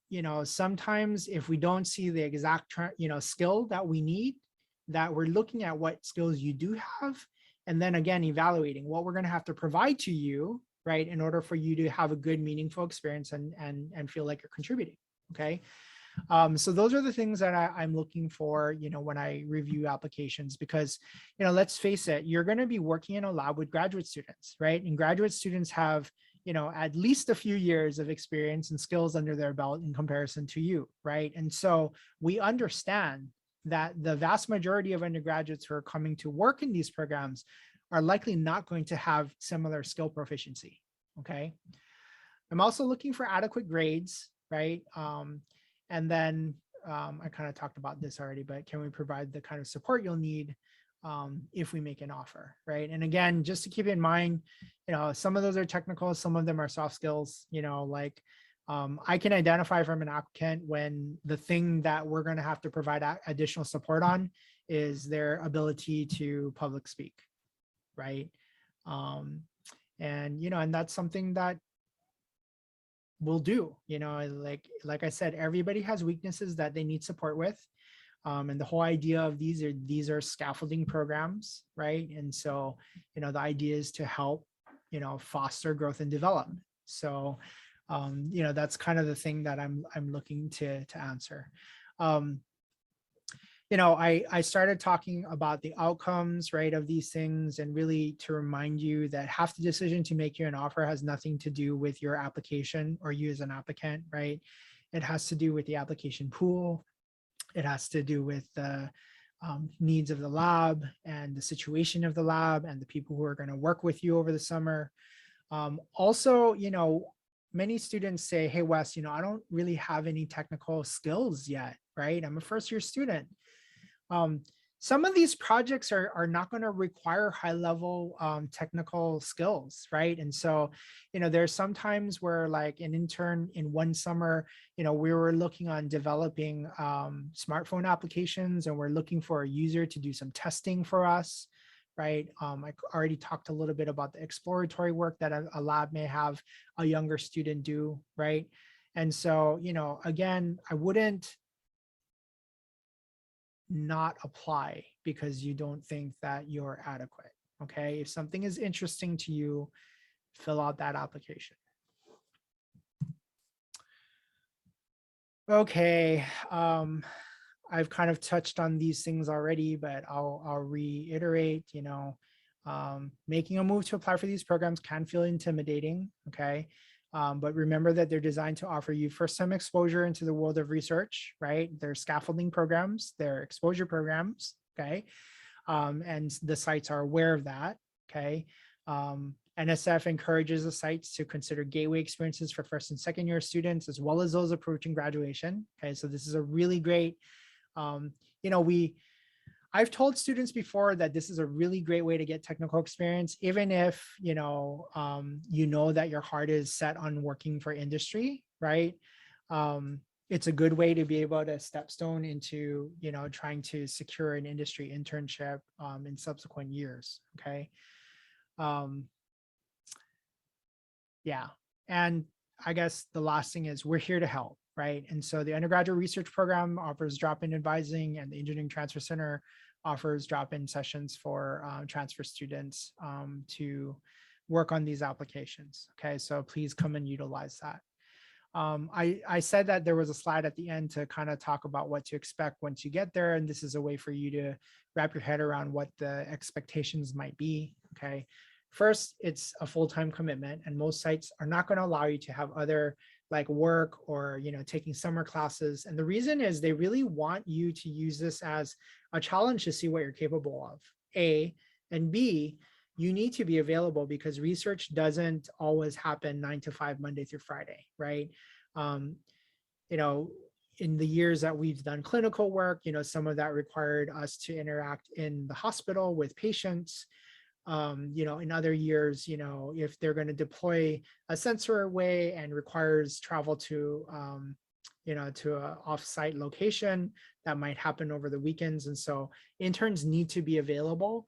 sometimes if we don't see the exact, skill that we need, that we're looking at what skills you do have, and then again, evaluating what we're going to have to provide to you, right, in order for you to have a good, meaningful experience and feel like you're contributing, okay? So those are the things that I'm looking for, when I review applications, because, let's face it, you're going to be working in a lab with graduate students, right? And graduate students have, at least a few years of experience and skills under their belt in comparison to you, right? And so we understand that the vast majority of undergraduates who are coming to work in these programs are likely not going to have similar skill proficiency, okay? I'm also looking for adequate grades, right? And then I kind of talked about this already, but can we provide the kind of support you'll need if we make an offer, right? And again, just to keep in mind, some of those are technical, some of them are soft skills, like I can identify from an applicant when the thing that we're going to have to provide additional support on is their ability to public speak, right? And, and that's something that we'll do, like I said, everybody has weaknesses that they need support with. And the whole idea of these are scaffolding programs, right? And so, the idea is to help, foster growth and development. So, that's kind of the thing that I'm looking to answer. I started talking about the outcomes, right, of these things, and really to remind you that half the decision to make you an offer has nothing to do with your application or you as an applicant, right? It has to do with the application pool. It has to do with the needs of the lab and the situation of the lab and the people who are going to work with you over the summer. Also, many students say, hey, Wes, I don't really have any technical skills yet, right? I'm a first year student. Some of these projects are not going to require high level technical skills, right? And so, there's sometimes where like an intern in one summer, we were looking on developing smartphone applications, and we're looking for a user to do some testing for us, right? I already talked a little bit about the exploratory work that a lab may have a younger student do, right? And so, again, I wouldn't not apply because you don't think that you're adequate. Okay. If something is interesting to you, fill out that application. Okay. I've kind of touched on these things already, but I'll reiterate, making a move to apply for these programs can feel intimidating. Okay. But remember that they're designed to offer you first time exposure into the world of research, right? They're scaffolding programs, they're exposure programs, okay? And the sites are aware of that, okay? NSF encourages the sites to consider gateway experiences for first and second year students, as well as those approaching graduation, okay? So this is a really great, I've told students before that this is a really great way to get technical experience, even if, that your heart is set on working for industry, right? It's a good way to be able to stepstone into, trying to secure an industry internship in subsequent years, okay? Yeah, and I guess the last thing is we're here to help, right? And so the undergraduate research program offers drop-in advising, and the Engineering Transfer Center offers drop-in sessions for transfer students to work on these applications. Okay, so please come and utilize that. I said that there was a slide at the end to kind of talk about what to expect once you get there, and this is a way for you to wrap your head around what the expectations might be. Okay, first, it's a full-time commitment, and most sites are not going to allow you to have other like work or taking summer classes. And the reason is they really want you to use this as a challenge to see what you're capable of, A, and B, you need to be available because research doesn't always happen 9 to 5 Monday through Friday, right? In the years that we've done clinical work, some of that required us to interact in the hospital with patients. In other years, if they're going to deploy a sensor array and requires travel to, to an off-site location, that might happen over the weekends. And so interns need to be available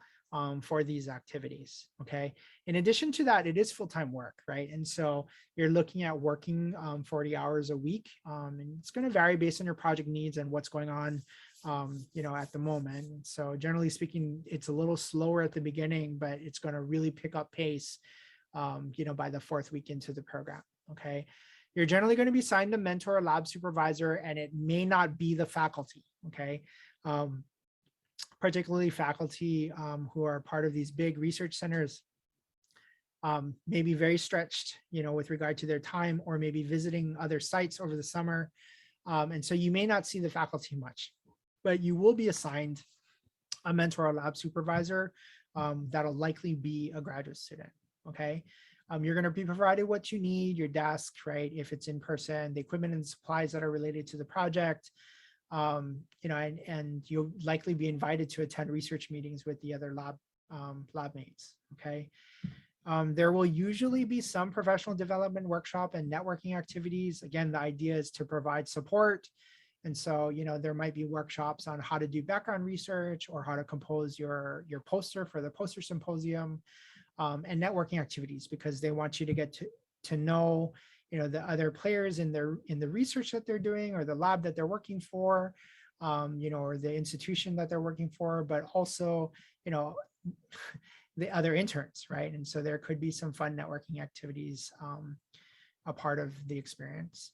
for these activities, okay? In addition to that, it is full-time work, right? And so you're looking at working 40 hours a week, and it's going to vary based on your project needs and what's going on at the moment. So generally speaking, it's a little slower at the beginning, but it's going to really pick up pace, by the 4th week into the program, okay? You're generally going to be assigned a mentor or lab supervisor, and it may not be the faculty, okay? Particularly faculty who are part of these big research centers may be very stretched, with regard to their time, or maybe visiting other sites over the summer. And so you may not see the faculty much, but you will be assigned a mentor or lab supervisor that'll likely be a graduate student, okay? You're going to be provided what you need, your desk, right? If it's in person, the equipment and supplies that are related to the project, and you'll likely be invited to attend research meetings with the other lab mates, okay? There will usually be some professional development workshop and networking activities. Again, the idea is to provide support. And so, there might be workshops on how to do background research or how to compose your poster for the poster symposium, and networking activities, because they want you to get to know, the other players in the research that they're doing, or the lab that they're working for, or the institution that they're working for, but also, the other interns, right? And so there could be some fun networking activities a part of the experience.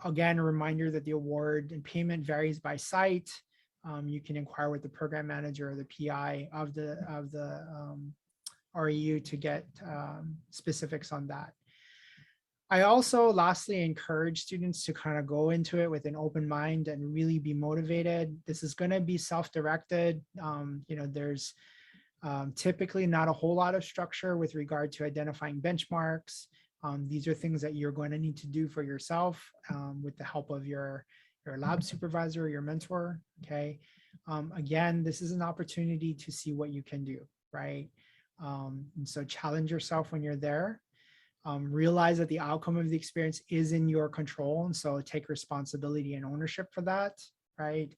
Again, a reminder that the award and payment varies by site. You can inquire with the program manager or the PI of the REU to get specifics on that. I also lastly encourage students to kind of go into it with an open mind and really be motivated. This is going to be self-directed. There's typically not a whole lot of structure with regard to identifying benchmarks. These are things that you're going to need to do for yourself with the help of your lab supervisor, your mentor, okay? Again, this is an opportunity to see what you can do, right? And so challenge yourself when you're there. Realize that the outcome of the experience is in your control, and so take responsibility and ownership for that, right?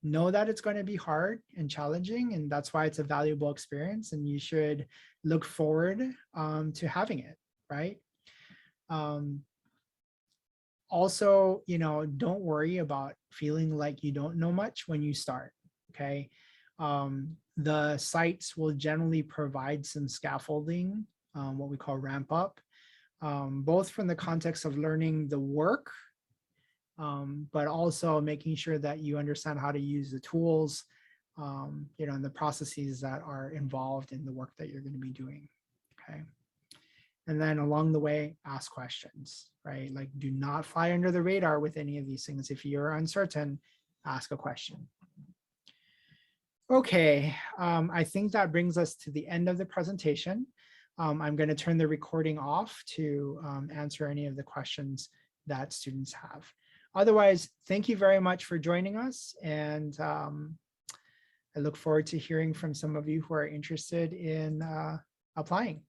Know that it's going to be hard and challenging, and that's why it's a valuable experience, and you should look forward to having it, right? Also, don't worry about feeling like you don't know much when you start, okay? The sites will generally provide some scaffolding, what we call ramp up, both from the context of learning the work, but also making sure that you understand how to use the tools, and the processes that are involved in the work that you're going to be doing, okay? And then along the way, ask questions, right? Like, do not fly under the radar with any of these things. If you're uncertain, ask a question. Okay, I think that brings us to the end of the presentation. I'm going to turn the recording off to answer any of the questions that students have. Otherwise, thank you very much for joining us, and I look forward to hearing from some of you who are interested in applying.